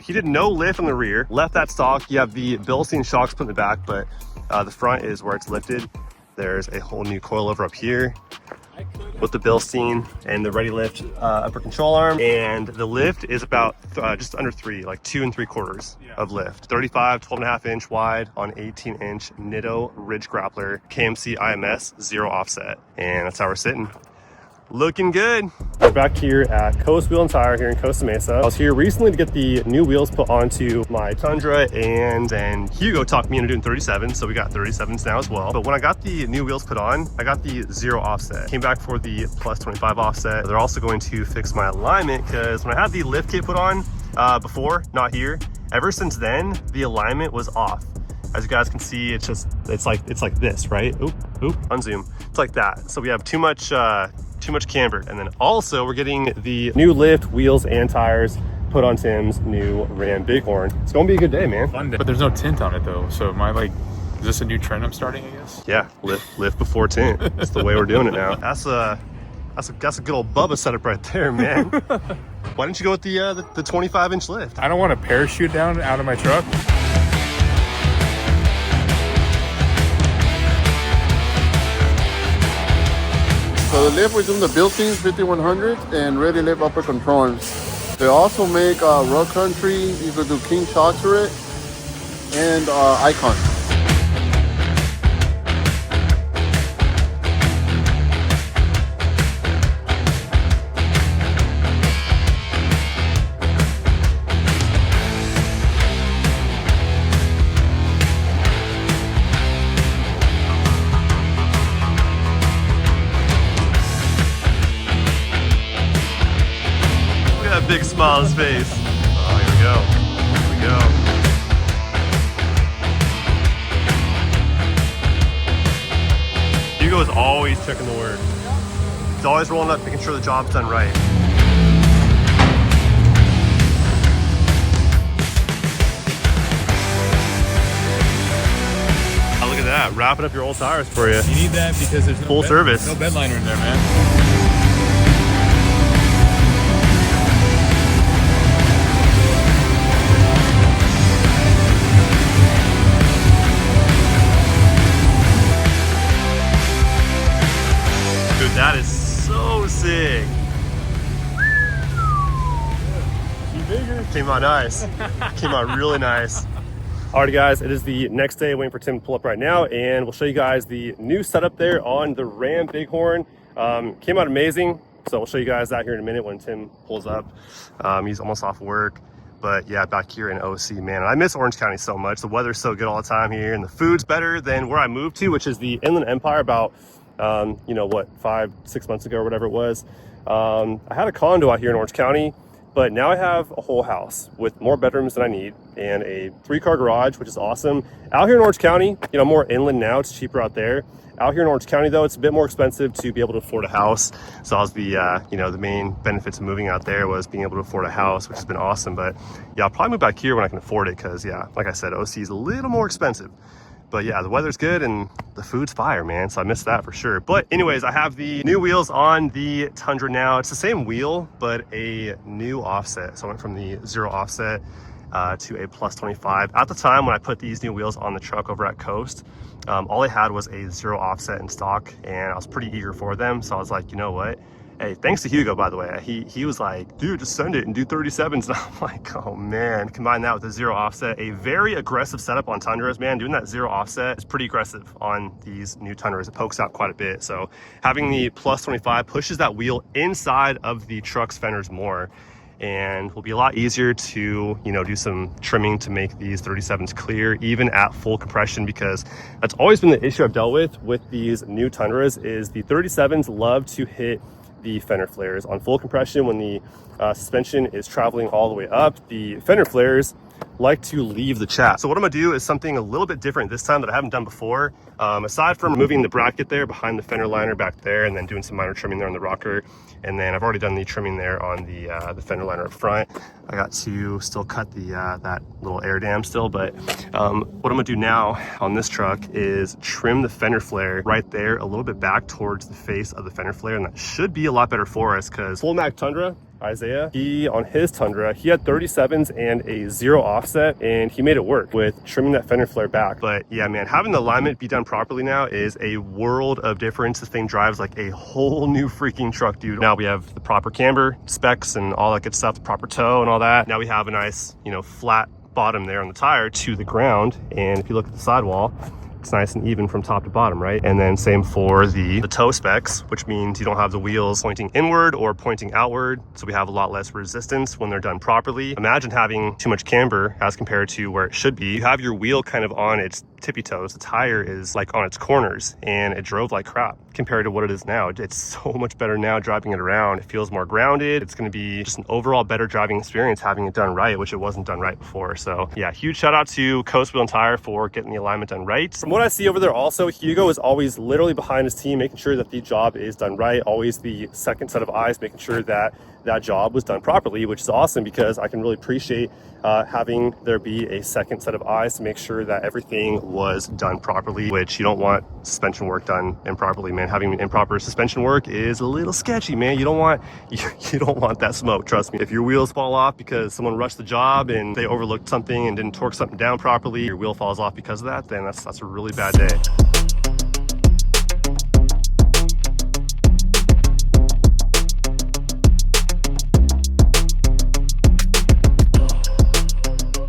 he did no lift on the rear, left that stock. You have the Bilstein shocks put in the back, but the front is where it's lifted. There's a whole new coilover up here with the Bilstein and the ready lift upper control arm, and the lift is about just under 3, like 2 3/4 of lift. 35 12.5 inch wide on 18 inch Nitto ridge grappler, KMC IMS 0 offset, and that's how we're sitting. Looking good. We're back here at Coast Wheel and Tire here in Costa Mesa. I was here recently to get the new wheels put onto my Tundra, and then Hugo talked me into doing 37, so we got 37s now as well. But when I got the new wheels put on, I got the 0 offset. Came back for the plus 25 offset. They're also going to fix my alignment, because when I had the lift kit put on before, not here, ever since then, the alignment was off. As you guys can see, it's like this, right? Oop, unzoom. It's like that. So we have too much camber. And then also we're getting the new lift, wheels, and tires put on Tim's new Ram Bighorn. It's gonna be a good day, man. Fun day. But there's no tint on it though. So am I like, is this a new trend I'm starting, I guess? Yeah, lift before tint. That's the way we're doing it now. That's a good old Bubba setup right there, man. Why didn't you go with the 25 inch lift? I don't want to parachute down out of my truck. So the lift, we're doing the Bilstein 5100 and ready lift upper control arms. They also make road country. You could do king shocks for it and icon. Big smile on his face. Oh, here we go. Hugo is always checking the work. He's always rolling up, making sure the job's done right. Oh, look at that, wrapping up your old tires for you. You need that because there's no full service. No bed liner in there, man. That is so sick. Came out nice. Came out really nice. Alrighty guys, it is the next day, waiting for Tim to pull up right now, and we'll show you guys the new setup there on the Ram Bighorn. Came out amazing, so we'll show you guys that here in a minute when Tim pulls up. He's almost off work. But yeah, back here in OC, man, I miss Orange County so much. The weather's so good all the time here, and the food's better than where I moved to, which is the Inland Empire, about you know what, 5-6 months ago or whatever it was. I had a condo out here in Orange County, but now I have a whole house with more bedrooms than I need and a 3-car garage, which is awesome. Out here in Orange County, you know, more inland now, it's cheaper out there. Out here in Orange County though, it's a bit more expensive to be able to afford a house. So that was the you know, the main benefits of moving out there was being able to afford a house, which has been awesome. But yeah, I'll probably move back here when I can afford it, because yeah, like I said, OC is a little more expensive. But yeah, the weather's good and the food's fire, man. So I missed that for sure. But anyways, I have the new wheels on the Tundra now. It's the same wheel, but a new offset. So I went from the 0 offset to a plus 25. At the time when I put these new wheels on the truck over at Coast, all I had was a 0 offset in stock, and I was pretty eager for them. So I was like, you know what? Hey, thanks to Hugo, by the way. He was like, dude, just send it and do 37s. And I'm like, oh man, combine that with the 0 offset. A very aggressive setup on Tundras, man. Doing that 0 offset is pretty aggressive on these new Tundras. It pokes out quite a bit. So having the plus 25 pushes that wheel inside of the truck's fenders more, and will be a lot easier to, you know, do some trimming to make these 37s clear, even at full compression, because that's always been the issue I've dealt with these new Tundras, is the 37s love to hit the fender flares on full compression. When the suspension is traveling all the way up, the fender flares like to leave the chat. So what I'm gonna do is something a little bit different this time that I haven't done before. Aside from removing the bracket there behind the fender liner back there, and then doing some minor trimming there on the rocker, and then I've already done the trimming there on the fender liner up front. I got to still cut the that little air dam still, but what I'm gonna do now on this truck is trim the fender flare right there a little bit back towards the face of the fender flare, and that should be a lot better for us, because full mag Tundra, Isaiah, he on his Tundra, he had 37s and a 0 offset, and he made it work with trimming that fender flare back. But yeah, man, having the alignment be done properly now is a world of difference. This thing drives like a whole new freaking truck, dude. Now we have the proper camber specs and all that good stuff, the proper toe and all that. Now we have a nice, you know, flat bottom there on the tire to the ground. And if you look at the sidewall, it's nice and even from top to bottom, right? And then same for the toe specs, which means you don't have the wheels pointing inward or pointing outward. So we have a lot less resistance when they're done properly. Imagine having too much camber as compared to where it should be. You have your wheel kind of on its tippy toes. The tire is like on its corners, and it drove like crap compared to what it is now. It's so much better now driving it around. It feels more grounded. It's going to be just an overall better driving experience having it done right, which it wasn't done right before. So yeah, huge shout out to Coast Wheel and Tire for getting the alignment done right. From what I see over there also, Hugo is always literally behind his team, making sure that the job is done right. Always the second set of eyes, making sure that that job was done properly, which is awesome because I can really appreciate having there be a second set of eyes to make sure that everything was done properly, which you don't want suspension work done improperly, man. Having improper suspension work is a little sketchy, man. You don't want that smoke, trust me. If your wheels fall off because someone rushed the job and they overlooked something and didn't torque something down properly, your wheel falls off because of that, then that's a really bad day.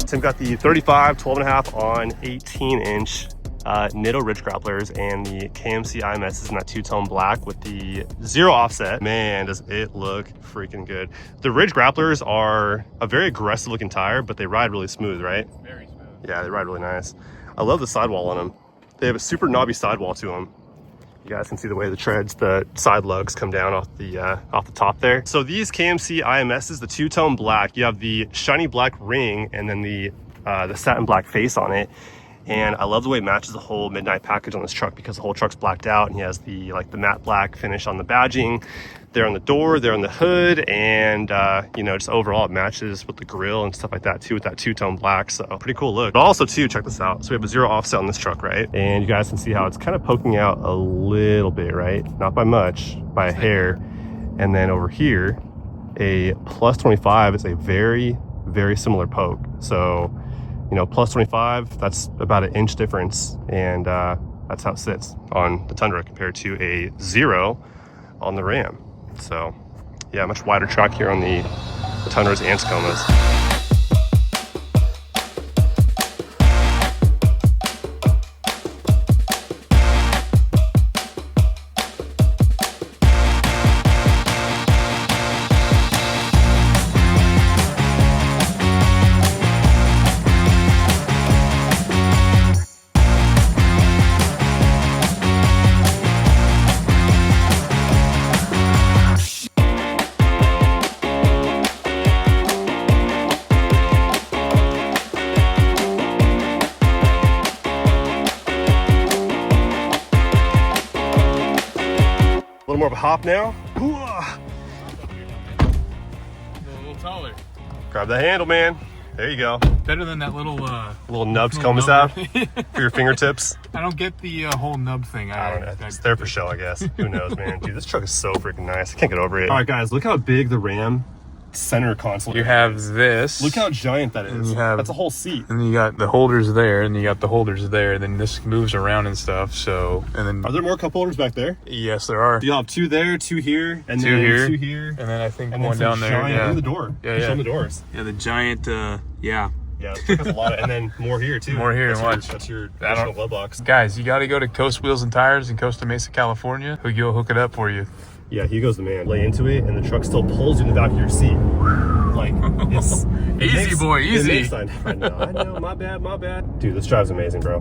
Tim got the 35 12.5 on 18-inch Nitto Ridge Grapplers and the KMC IMS is in that two-tone black with the 0 offset. Man, does it look freaking good. The Ridge Grapplers are a very aggressive looking tire, but they ride really smooth, right? Very smooth. Yeah, they ride really nice. I love the sidewall on them. They have a super knobby sidewall to them. You guys can see the way the treads, the side lugs come down off the top there. So these KMC IMSs, the two-tone black, you have the shiny black ring and then the satin black face on it. And I love the way it matches the whole midnight package on this truck because the whole truck's blacked out and he has the matte black finish on the badging. There on the door, there on the hood, and you know, just overall it matches with the grill and stuff like that too with that two-tone black. So pretty cool look. But also too, check this out. So we have a 0 offset on this truck, right? And you guys can see how it's kind of poking out a little bit, right? Not by much, by a hair. And then over here, a plus 25 is a very, very similar poke. So, you know, plus 25, that's about an inch difference. And that's how it sits on the Tundra compared to a 0 on the Ram. So yeah, much wider track here on the Tundras and Tacomas. A little more of a hop now. Ooh. A little taller. Grab the handle, man. There you go. Better than that little nubs Comas have for your fingertips. I don't get the whole nub thing. I don't know. It's there for show, I guess. Who knows, man? Dude, this truck is so freaking nice. I can't get over it. All right, guys, look how big the Ram center console You is. have this. Look how giant that is. That's a whole seat. And then you got the holders there, and you got the holders there. Then this moves around and stuff. So, and then Are there more cup holders back there? yes, there are. You have 2 there, 2 here, and Two then here. 2 here. And then I think And one then down there. giant, Yeah. and the door. Yeah, Show yeah. them the doors. Yeah, the giant. Yeah. Yeah, this truck has a lot of, and then more here too. More here, That's watch. That's your I don't- additional glove box. Guys, you got to go to Coast Wheels and Tires in Costa Mesa, California. He'll hook it up for you. Yeah, Hugo's the man. Lay into it, and the truck still pulls you in the back of your seat. Like, it's... Easy, boy, easy. I know, my bad. Dude, this drives amazing, bro.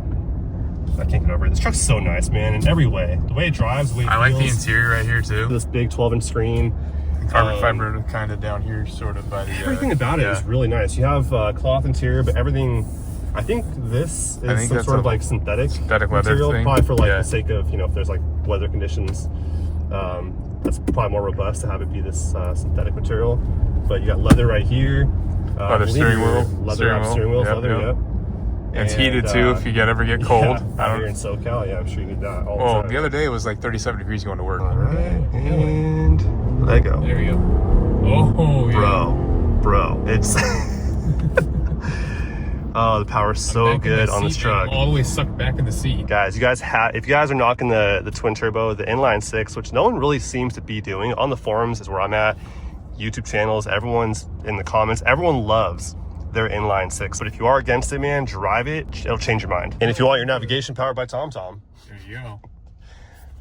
I can't get over it. This truck's so nice, man, in every way. The way it drives, the way it I like the feels. interior right here too. This big 12-inch screen. Carbon fiber kind of down here, sort of by the. Everything about it is really nice. You have cloth interior, but everything... I think this is some sort of like synthetic leather material, thing. probably for like Yeah. the sake of, you know, if there's like weather conditions. That's probably more robust to have it be this synthetic material. But you got leather right here. Leather steering wheel. Leather steering wheels, Yep, leather, yep. yep. It's heated too if you ever get cold. Yeah, out here in SoCal, yeah, I'm sure you need that all the Well, time. the other day it was like 37 degrees going to work. All right, and let go. There we go. Oh, bro, it's oh, the power's so good on this truck. I'm all the way sucked back in the seat. Guys, if you guys are knocking the twin turbo, the inline six, which no one really seems to be doing on the forums is where I'm at, YouTube channels, everyone's in the comments, everyone loves their inline six. But if you are against it, man, drive it, it'll change your mind. And if you want your navigation powered by TomTom, there you go.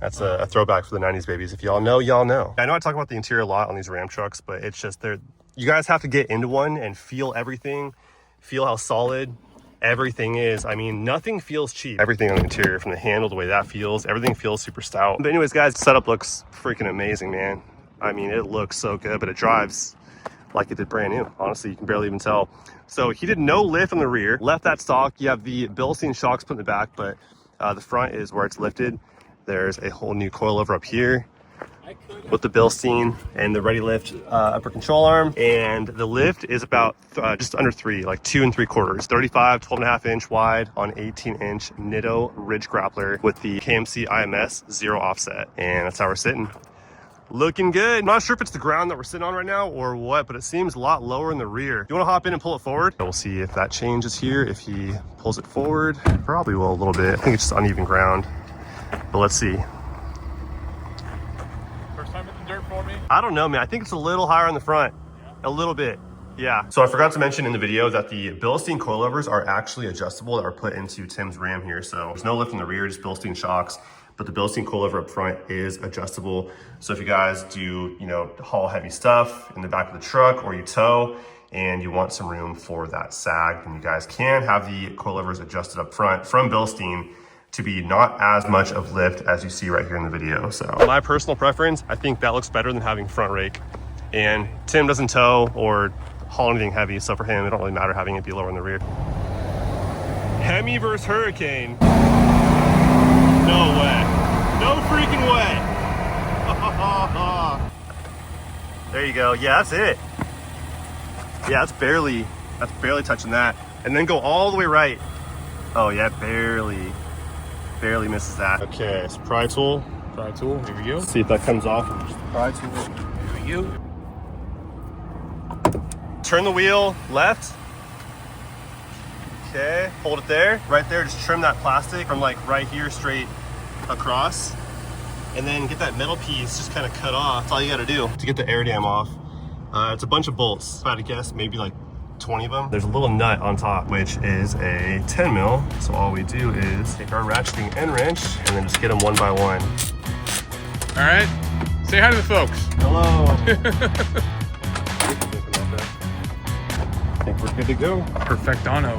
that's a throwback for the 90s babies. If y'all know, y'all know. I know I talk about the interior a lot on these Ram trucks, but it's just you guys have to get into one and feel everything, feel how solid everything is. I mean, nothing feels cheap. Everything on the interior, from the handle, the way that feels, everything feels super stout. But anyways, guys, setup looks freaking amazing, man. I mean, it looks so good, but it drives like it did brand new. Honestly, you can barely even tell. So he did no lift on the rear, left that stock. You have the Bilstein shocks put in the back, but the front is where it's lifted. There's a whole new coilover up here with the Bilstein and the ready lift upper control arm. And the lift is about just under 3, like 2 3/4, 35, 12.5 inch wide on 18 inch Nitto Ridge Grappler with the KMC IMS 0 offset. And that's how we're sitting. Looking good. I'm not sure if it's the ground that we're sitting on right now or what, but it seems a lot lower in the rear. You want to hop in and pull it forward? We'll see if that changes here. If he pulls it forward, probably will a little bit. I think it's just uneven ground, but let's see. First time in the dirt for me? I don't know, man. I think it's a little higher in the front. Yeah. A little bit. Yeah. So I forgot to mention in the video that the Bilstein coilovers are actually adjustable that are put into Tim's Ram here. So there's no lift in the rear, just Bilstein shocks. But the Bilstein coilover up front is adjustable. So if you guys do, haul heavy stuff in the back of the truck or you tow and you want some room for that sag, then you guys can have the coilovers adjusted up front from Bilstein to be not as much of lift as you see right here in the video. So my personal preference, I think that looks better than having front rake. And Tim doesn't tow or haul anything heavy, so for him, it don't really matter having it be lower in the rear. Hemi versus Hurricane. No way. No freaking way. There you go. Yeah, that's it. Yeah, that's barely touching that. And then go all the way right. Oh yeah, barely misses that. Okay, so pry tool. Pry tool, here we go. See if that comes off with just the pry tool. Here we go. Turn the wheel left. Okay, hold it there. Right there, just trim that plastic from like right here straight across. And then get that metal piece just kind of cut off. That's all you gotta do to get the air dam off. It's a bunch of bolts. If I had to guess, maybe like 20 of them. There's a little nut on top, which is a 10 mil. So all we do is take our ratcheting end wrench and then just get them one by one. All right, say hi to the folks. Hello. I think we're good to go. Perfectano.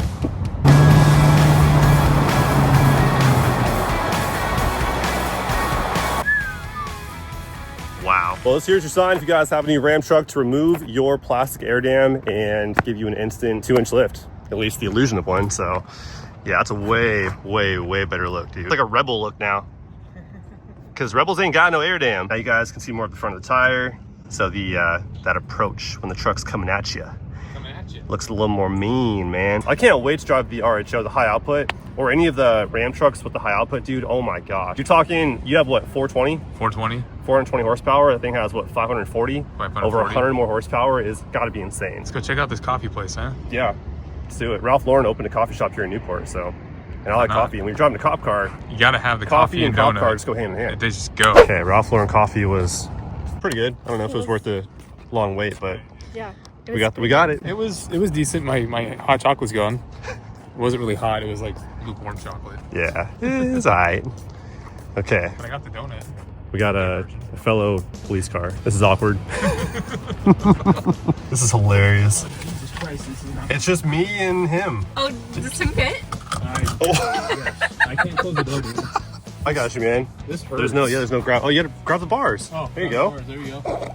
Wow. Well, this here's your sign if you guys have any Ram truck to remove your plastic air dam and give you an instant 2-inch lift. At least the illusion of one. So yeah, that's a way better look, dude. It's like a Rebel look now. Because Rebels ain't got no air dam. Now you guys can see more of the front of the tire. So the that approach when the truck's coming at you. Looks a little more mean, man. I can't wait to drive the RHO, the high output, or any of the Ram trucks with the high output, dude. Oh my gosh. You're talking, you have what, 420? 420. 420 horsepower. That thing has what, 540? 540. Over 100 more horsepower is gotta be insane. Let's go check out this coffee place, huh? Yeah, let's do it. Ralph Lauren opened a coffee shop here in Newport, so. And I like coffee. And when you're driving a cop car, you gotta have the coffee and cop donut. car just go hand in hand. They just go. Okay, Ralph Lauren coffee was pretty good. I don't know if it was worth the long wait, but yeah. We got it. It was decent. My hot chocolate was gone. It wasn't really hot. It was like lukewarm chocolate. Yeah, it's all right. Okay. But I got the donut. We got a fellow police car. This is awkward. This is hilarious. Jesus Christ, this is not. It's just me and him. Oh, does this thing fit? I can't close the door, dude. I got you, man. This hurts. There's no grab. Oh, you had to grab the bars. Oh, there you go. There you go.